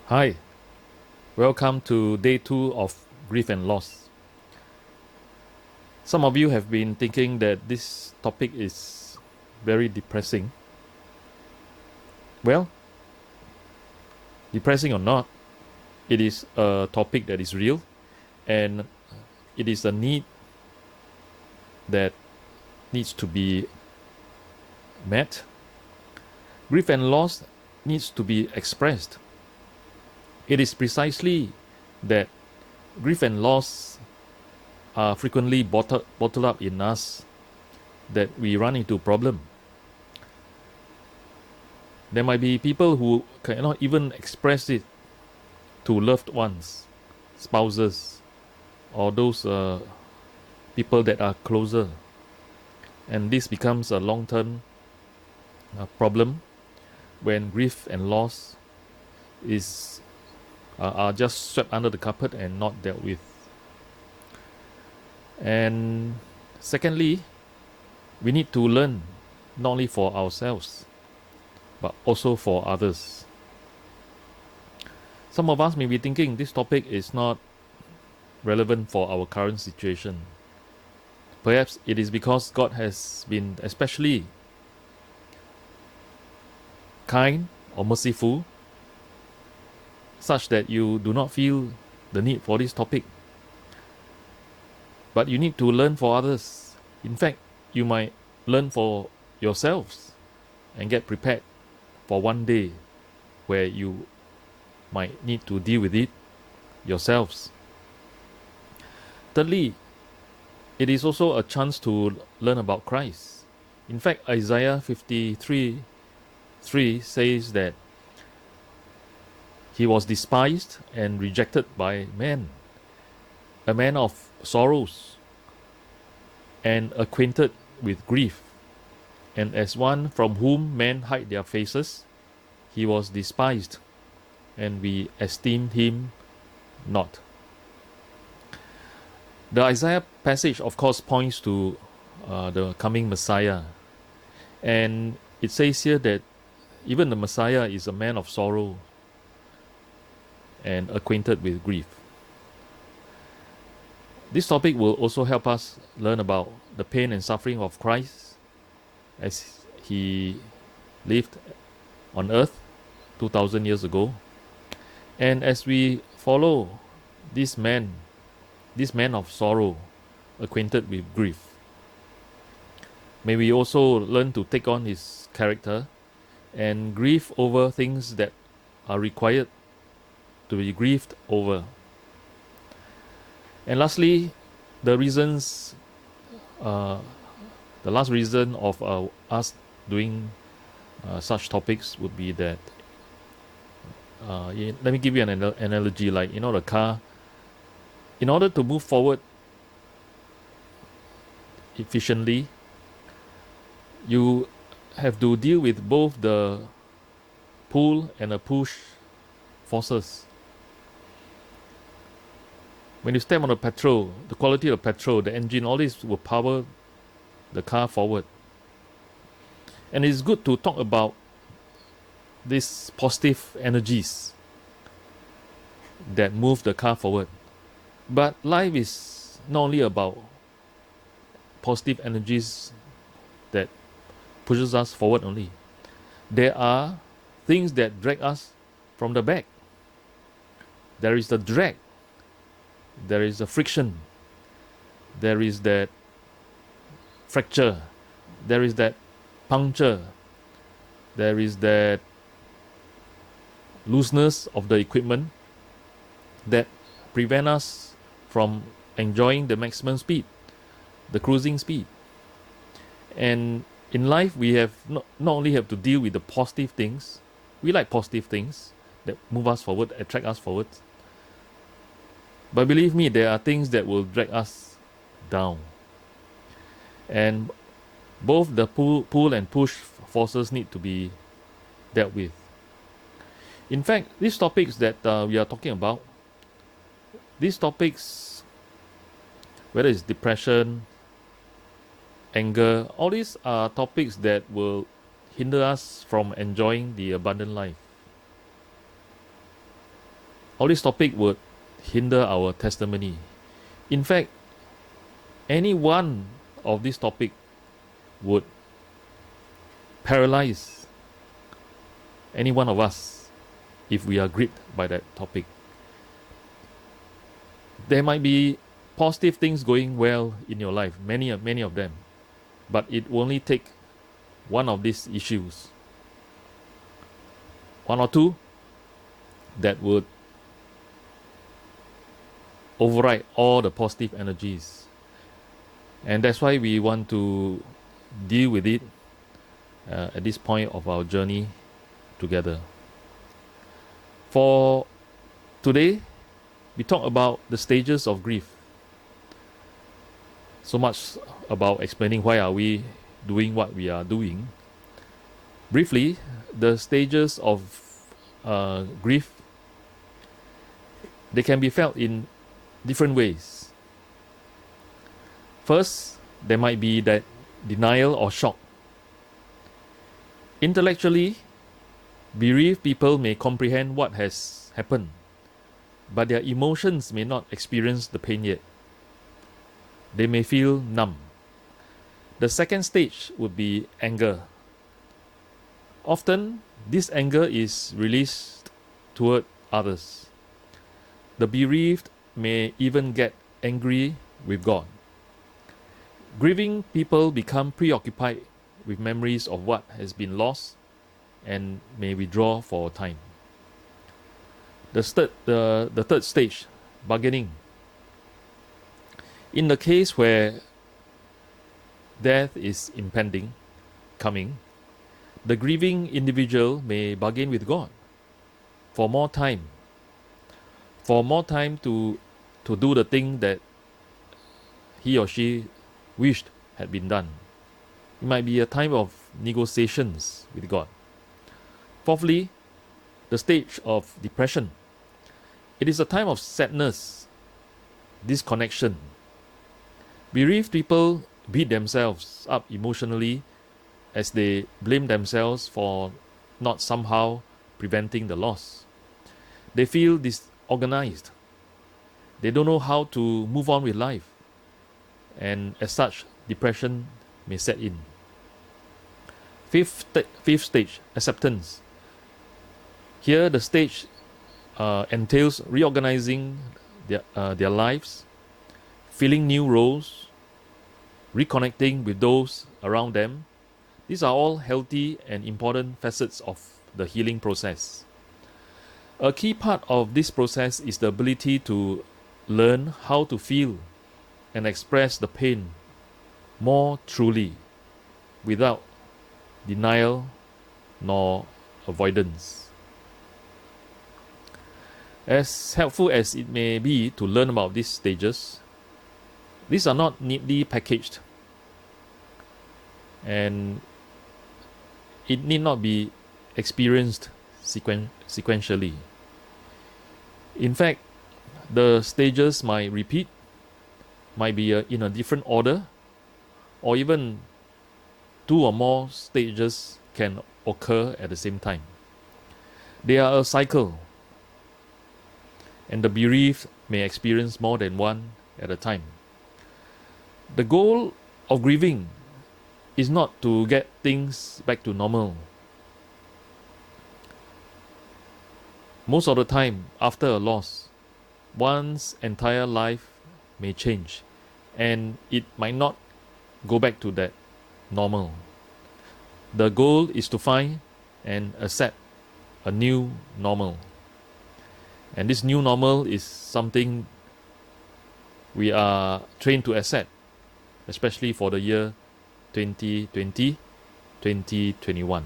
Hi, welcome to day 2 of Grief and Loss. Some of you have been thinking that this topic is very depressing. Well, depressing or not, it is a topic that is real and it is a need that needs to be met. Grief and loss needs to be expressed. It is precisely that grief and loss are frequently bottled up in us that we run into problem. There might be people who cannot even express it to loved ones, spouses, or those people that are closer. And this becomes a long-term problem when grief and loss is are just swept under the carpet and not dealt with. And secondly, we need to learn not only for ourselves, but also for others. Some of us may be thinking this topic is not relevant for our current situation. Perhaps it is because God has been especially kind or merciful, such that you do not feel the need for this topic. But you need to learn for others. In fact, you might learn for yourselves and get prepared for one day where you might need to deal with it yourselves. Thirdly, it is also a chance to learn about Christ. In fact, Isaiah 53:3 says that he was despised and rejected by men, a man of sorrows and acquainted with grief. And as one from whom men hide their faces, he was despised, and we esteemed him not. The Isaiah passage, of course, points to the coming Messiah. And it says here that even the Messiah is a man of sorrow and acquainted with grief. This topic will also help us learn about the pain and suffering of Christ as he lived on earth 2000 years ago. And as we follow this man of sorrow, acquainted with grief, may we also learn to take on his character and grieve over things that are required to be grieved over. And lastly, the last reason of us doing such topics would be that let me give you an analogy. Like, the car, in order to move forward efficiently, you have to deal with both the pull and the push forces. When you step on the petrol, the quality of petrol, the engine, all this will power the car forward. And it's good to talk about these positive energies that move the car forward. But life is not only about positive energies that pushes us forward only. There are things that drag us from the back. There is the drag. There is the friction. There is that fracture. There is that puncture. There is that looseness of the equipment that prevent us from enjoying the maximum speed, the cruising speed. And in life, we have not only have to deal with the positive things. We like positive things that move us forward, attract us forward. But believe me, there are things that will drag us down. And both the pull and push forces need to be dealt with. In fact, these topics that we are talking about, these topics, whether it's depression, anger, all these are topics that will hinder us from enjoying the abundant life. all this topic would hinder our testimony. In fact, any one of this topic would paralyze any one of us if we are gripped by that topic. There might be positive things going well in your life, many of them, but it will only take one of these issues, one or two, that would override all the positive energies. And that's why we want to deal with it at this point of our journey together. For today, we talk about the stages of grief. So much about explaining why are we doing what we are doing. Briefly, the stages of grief, they can be felt in different ways. First, there might be that denial or shock. Intellectually, bereaved people may comprehend what has happened, but their emotions may not experience the pain yet. They may feel numb. The second stage would be anger. Often, this anger is released toward others. The bereaved may even get angry with God. Grieving people become preoccupied with memories of what has been lost and may withdraw for a time. The third stage, bargaining. In the case where death is impending, coming, the grieving individual may bargain with God for more time to do the thing that he or she wished had been done. It might be a time of negotiations with God. Fourthly, the stage of depression. It is a time of sadness, disconnection. Bereaved people beat themselves up emotionally as they blame themselves for not somehow preventing the loss. They feel disorganized. They don't know how to move on with life. And as such, depression may set in. Fifth stage, acceptance. Here, the stage entails reorganizing their lives, filling new roles, reconnecting with those around them. These are all healthy and important facets of the healing process. A key part of this process is the ability to learn how to feel and express the pain more truly, without denial nor avoidance. As helpful as it may be to learn about these stages, these are not neatly packaged, and it need not be experienced sequentially. In fact, the stages might repeat, might be in a different order, or even two or more stages can occur at the same time. They are a cycle, and the bereaved may experience more than one at a time. The goal of grieving is not to get things back to normal. Most of the time, after a loss, one's entire life may change, and it might not go back to that normal. The goal is to find and accept a new normal. And this new normal is something we are trained to accept, especially for the year 2020, 2021.